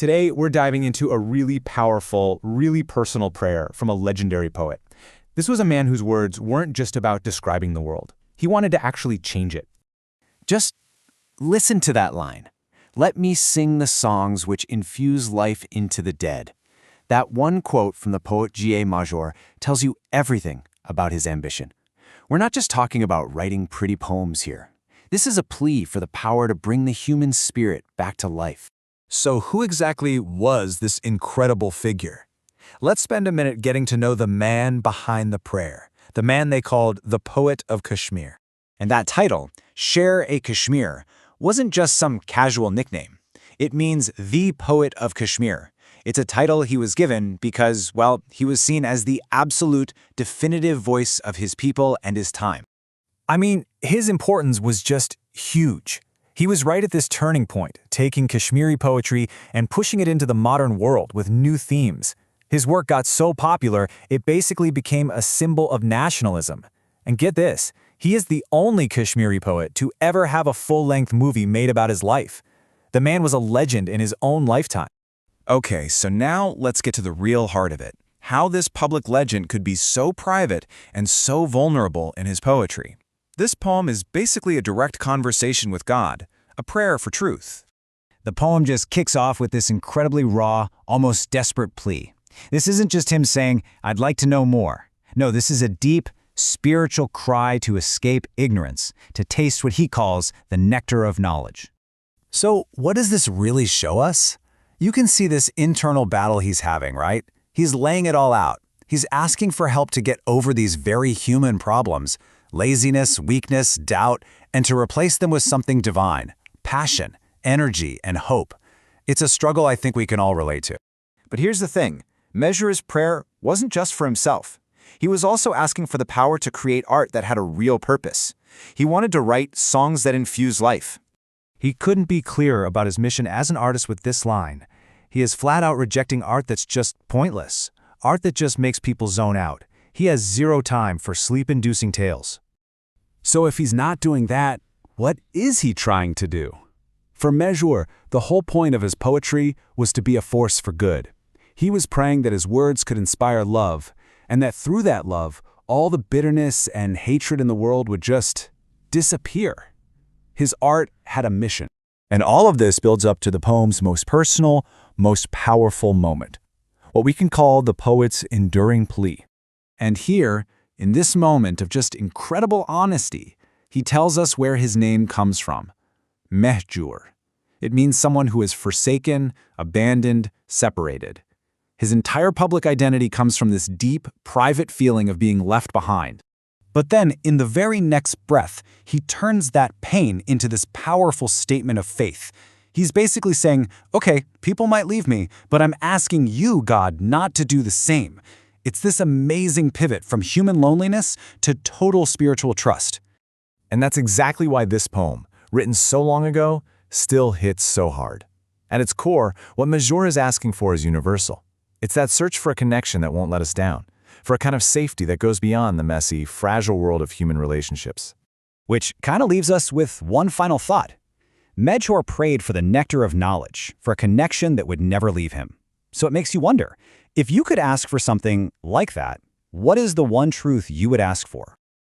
Today, we're diving into a really powerful, really personal prayer from a legendary poet. This was a man whose words weren't just about describing the world. He wanted to actually change it. Just listen to that line. Let me sing the songs which infuse life into the dead. That one quote from the poet Shair-e Mehjoor tells you everything about his ambition. We're not just talking about writing pretty poems here. This is a plea for the power to bring the human spirit back to life. So who exactly was this incredible figure? Let's spend a minute getting to know the man behind the prayer, the man they called the Poet of Kashmir. And that title, Shair-e-Kashmir, wasn't just some casual nickname. It means the Poet of Kashmir. It's a title he was given because, well, he was seen as the absolute, definitive voice of his people and his time. I mean, his importance was just huge. He was right at this turning point, taking Kashmiri poetry and pushing it into the modern world with new themes. His work got so popular, it basically became a symbol of nationalism. And get this, he is the only Kashmiri poet to ever have a full-length movie made about his life. The man was a legend in his own lifetime. Okay, so now let's get to the real heart of it. How this public legend could be so private and so vulnerable in his poetry. This poem is basically a direct conversation with God, a prayer for truth. The poem just kicks off with this incredibly raw, almost desperate plea. This isn't just him saying, "I'd like to know more." No, this is a deep, spiritual cry to escape ignorance, to taste what he calls the nectar of knowledge. So what does this really show us? You can see this internal battle he's having, right? He's laying it all out. He's asking for help to get over these very human problems, laziness, weakness, doubt, and to replace them with something divine, passion, energy, and hope. It's a struggle I think we can all relate to. But here's the thing, Mehjoor's prayer wasn't just for himself. He was also asking for the power to create art that had a real purpose. He wanted to write songs that infuse life. He couldn't be clearer about his mission as an artist with this line. He is flat out rejecting art that's just pointless, art that just makes people zone out. He has zero time for sleep-inducing tales. So if he's not doing that, what is he trying to do? For Mehjoor, the whole point of his poetry was to be a force for good. He was praying that his words could inspire love, and that through that love, all the bitterness and hatred in the world would just disappear. His art had a mission. And all of this builds up to the poem's most personal, most powerful moment, what we can call the poet's enduring plea. And here, in this moment of just incredible honesty, he tells us where his name comes from. Mehjoor. It means someone who is forsaken, abandoned, separated. His entire public identity comes from this deep, private feeling of being left behind. But then, in the very next breath, he turns that pain into this powerful statement of faith. He's basically saying, okay, people might leave me, but I'm asking you, God, not to do the same. It's this amazing pivot from human loneliness to total spiritual trust. And that's exactly why this poem, written so long ago, still hits so hard. At its core, what Mehjoor is asking for is universal. It's that search for a connection that won't let us down, for a kind of safety that goes beyond the messy, fragile world of human relationships. Which kind of leaves us with one final thought. Mehjoor prayed for the nectar of knowledge, for a connection that would never leave him. So it makes you wonder, if you could ask for something like that, what is the one truth you would ask for?